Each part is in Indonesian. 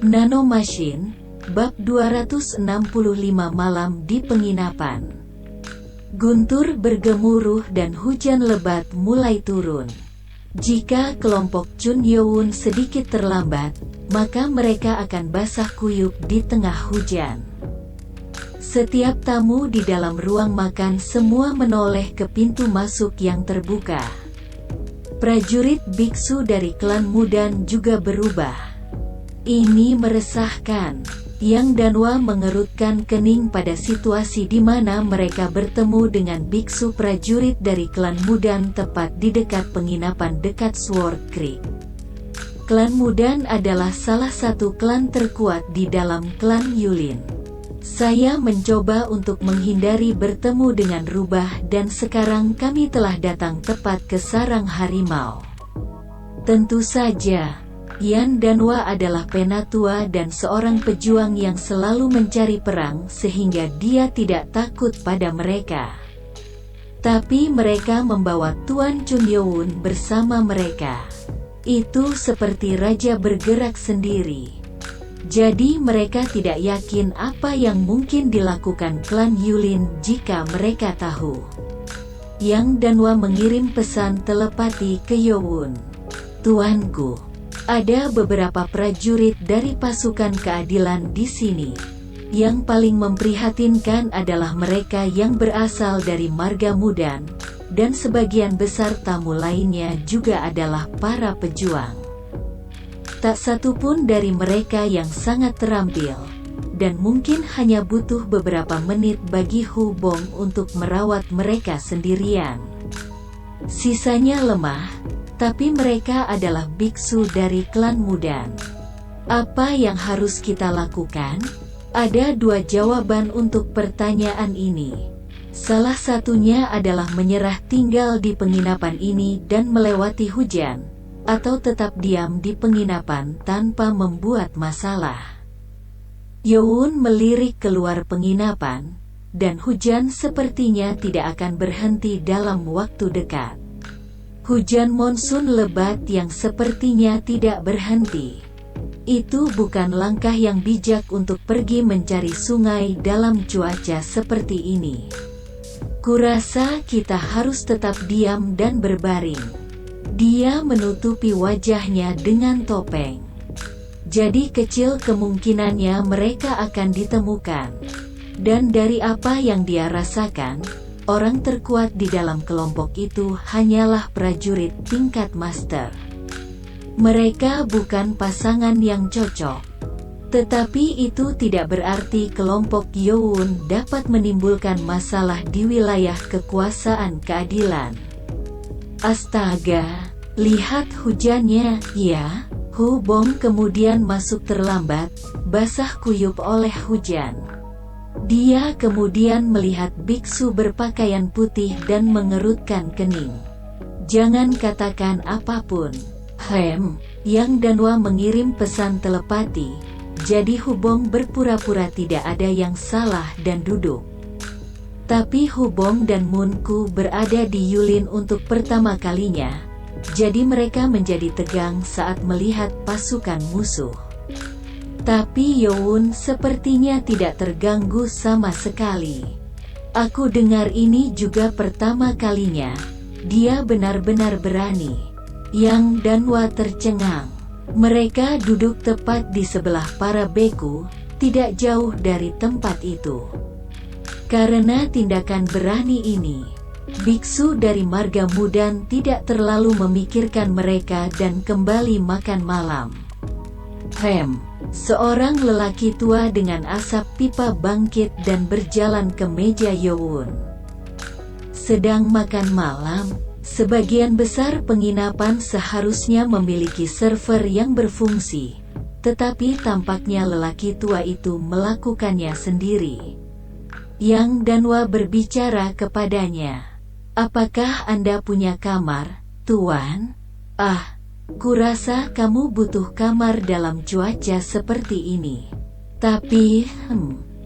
Nanomachine, Bab 265 Malam di Penginapan. Guntur bergemuruh dan hujan lebat mulai turun. Jika kelompok Chun Youn sedikit terlambat, maka mereka akan basah kuyup di tengah hujan. Setiap tamu di dalam ruang makan semua menoleh ke pintu masuk yang terbuka. Prajurit biksu dari klan Mudan juga berubah. Ini meresahkan. Yang Danwa mengerutkan kening pada situasi di mana mereka bertemu dengan biksu prajurit dari klan Mudan tepat di dekat penginapan dekat Sword Creek. Klan Mudan adalah salah satu klan terkuat di dalam klan Yulin. Saya mencoba untuk menghindari bertemu dengan Rubah dan sekarang kami telah datang tepat ke sarang harimau. Tentu saja, Yan Danwa adalah penatua dan seorang pejuang yang selalu mencari perang sehingga dia tidak takut pada mereka. Tapi mereka membawa Tuan Chun Youn bersama mereka. Itu seperti raja bergerak sendiri. Jadi mereka tidak yakin apa yang mungkin dilakukan klan Yulin jika mereka tahu. Yang Danwa mengirim pesan telepati ke Youn. Tuanku, ada beberapa prajurit dari pasukan keadilan di sini. Yang paling memprihatinkan adalah mereka yang berasal dari marga Mudan, dan sebagian besar tamu lainnya juga adalah para pejuang. Tak satu pun dari mereka yang sangat terampil, dan mungkin hanya butuh beberapa menit bagi Hu Bong untuk merawat mereka sendirian. Sisanya lemah, tapi mereka adalah biksu dari klan Mudan. Apa yang harus kita lakukan? Ada dua jawaban untuk pertanyaan ini. Salah satunya adalah menyerah tinggal di penginapan ini dan melewati hujan, atau tetap diam di penginapan tanpa membuat masalah. Youn melirik keluar penginapan, dan hujan sepertinya tidak akan berhenti dalam waktu dekat. Hujan monsun lebat yang sepertinya tidak berhenti. Itu bukan langkah yang bijak untuk pergi mencari sungai dalam cuaca seperti ini. Kurasa kita harus tetap diam dan berbaring. Dia menutupi wajahnya dengan topeng. Jadi kecil kemungkinannya mereka akan ditemukan. Dan dari apa yang dia rasakan, orang terkuat di dalam kelompok itu hanyalah prajurit tingkat master. Mereka bukan pasangan yang cocok. Tetapi itu tidak berarti kelompok Youn dapat menimbulkan masalah di wilayah kekuasaan keadilan. Astaga, lihat hujannya, ya. Hu Bong kemudian masuk terlambat, basah kuyup oleh hujan. Dia kemudian melihat biksu berpakaian putih dan mengerutkan kening. Jangan katakan apapun. Yang Danwa mengirim pesan telepati, jadi Hu Bong berpura-pura tidak ada yang salah dan duduk. Tapi Hu Bong dan Munku berada di Yulin untuk pertama kalinya, jadi mereka menjadi tegang saat melihat pasukan musuh. Tapi Youn sepertinya tidak terganggu sama sekali. Aku dengar ini juga pertama kalinya. Dia benar-benar berani. Yang Danwa tercengang. Mereka duduk tepat di sebelah para beku, tidak jauh dari tempat itu. Karena tindakan berani ini, biksu dari marga Mudan tidak terlalu memikirkan mereka dan kembali makan malam. Seorang lelaki tua dengan asap pipa bangkit dan berjalan ke meja Youn. Sedang makan malam, sebagian besar penginapan seharusnya memiliki server yang berfungsi, tetapi tampaknya lelaki tua itu melakukannya sendiri. Yang Danwa berbicara kepadanya. Apakah Anda punya kamar, Tuan? Kurasa kamu butuh kamar dalam cuaca seperti ini. Tapi,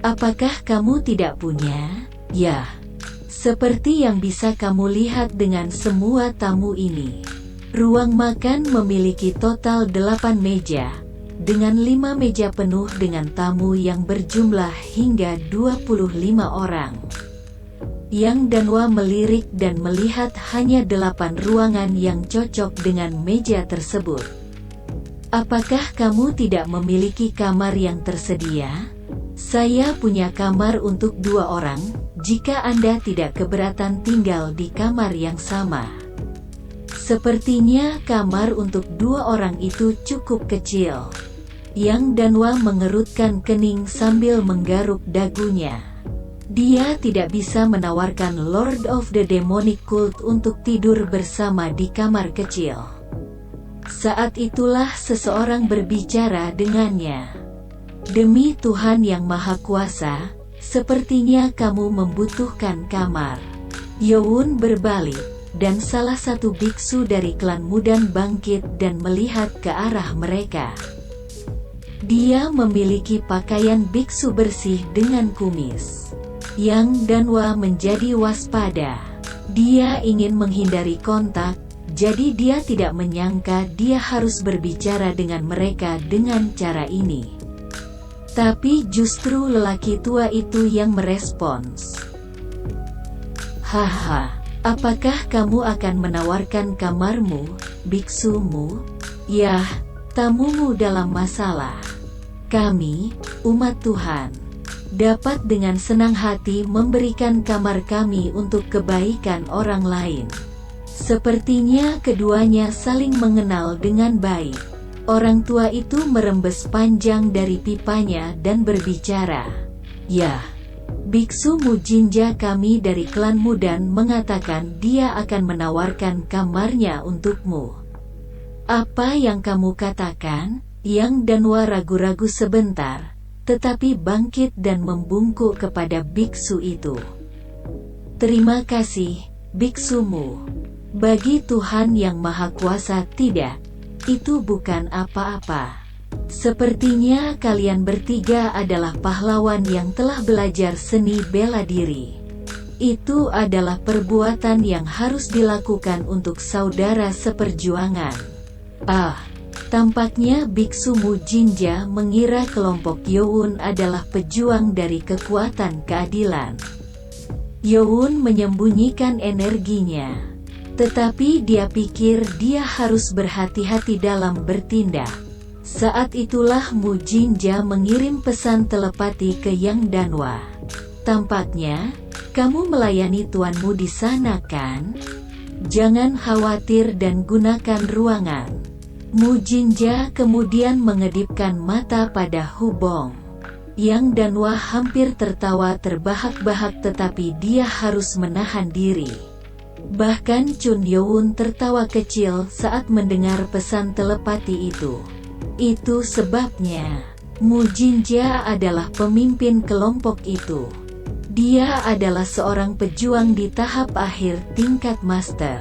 apakah kamu tidak punya? Ya, seperti yang bisa kamu lihat dengan semua tamu ini. Ruang makan memiliki total 8 meja, dengan 5 meja penuh dengan tamu yang berjumlah hingga 25 orang. Yang Danwa melirik dan melihat hanya 8 ruangan yang cocok dengan meja tersebut. Apakah kamu tidak memiliki kamar yang tersedia? Saya punya kamar untuk 2 orang, jika Anda tidak keberatan tinggal di kamar yang sama. Sepertinya kamar untuk 2 orang itu cukup kecil. Yang Danwa mengerutkan kening sambil menggaruk dagunya. Dia tidak bisa menawarkan Lord of the Demonic Cult untuk tidur bersama di kamar kecil. Saat itulah seseorang berbicara dengannya. Demi Tuhan yang Maha Kuasa, sepertinya kamu membutuhkan kamar. Yowun berbalik, dan salah satu biksu dari klan Mudan bangkit dan melihat ke arah mereka. Dia memiliki pakaian biksu bersih dengan kumis. Yang Danwa menjadi waspada. Dia ingin menghindari kontak, jadi dia tidak menyangka dia harus berbicara dengan mereka dengan cara ini. Tapi justru lelaki tua itu yang merespons. Haha. Apakah kamu akan menawarkan kamarmu, biksumu? Yah, tamumu dalam masalah. Kami, umat Tuhan, dapat dengan senang hati memberikan kamar kami untuk kebaikan orang lain. Sepertinya keduanya saling mengenal dengan baik. Orang tua itu merembes panjang dari pipanya dan berbicara. Yah. Biksu Mujinja kami dari klan Mudan mengatakan dia akan menawarkan kamarnya untukmu. Apa yang kamu katakan? Yang Danwa ragu-ragu sebentar, tetapi bangkit dan membungkuk kepada biksu itu. Terima kasih, biksumu. Bagi Tuhan yang Maha Kuasa tidak, itu bukan apa-apa. Sepertinya kalian bertiga adalah pahlawan yang telah belajar seni bela diri. Itu adalah perbuatan yang harus dilakukan untuk saudara seperjuangan. Tampaknya biksu Mujinja mengira kelompok Yowun adalah pejuang dari kekuatan keadilan. Yowun menyembunyikan energinya. Tetapi dia pikir dia harus berhati-hati dalam bertindak. Saat itulah Mujinja mengirim pesan telepati ke Yang Danwa. Tampaknya, kamu melayani tuanmu di sana kan? Jangan khawatir dan gunakan ruangan. Mujinja kemudian mengedipkan mata pada Hubong. Yang Danwa hampir tertawa terbahak-bahak tetapi dia harus menahan diri. Bahkan Chun Yowun tertawa kecil saat mendengar pesan telepati itu. Itu sebabnya, Mujinja adalah pemimpin kelompok itu. Dia adalah seorang pejuang di tahap akhir tingkat master.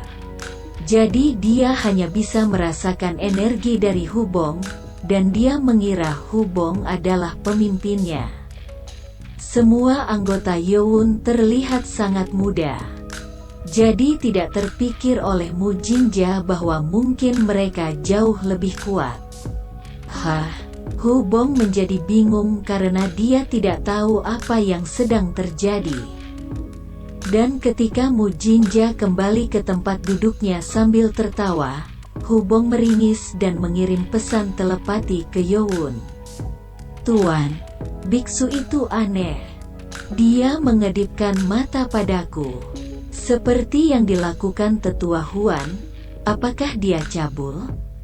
Jadi dia hanya bisa merasakan energi dari Hubong, dan dia mengira Hubong adalah pemimpinnya. Semua anggota Yowun terlihat sangat muda. Jadi tidak terpikir oleh Mujinja bahwa mungkin mereka jauh lebih kuat. Hubong menjadi bingung karena dia tidak tahu apa yang sedang terjadi. Dan ketika Mujinja kembali ke tempat duduknya sambil tertawa, Hubong meringis dan mengirim pesan telepati ke Yowun. Tuan, biksu itu aneh. Dia mengedipkan mata padaku. Seperti yang dilakukan tetua Huan. Apakah dia cabul?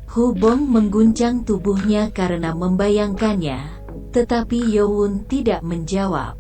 Hubong mengguncang tubuhnya karena membayangkannya, tetapi Yowun tidak menjawab.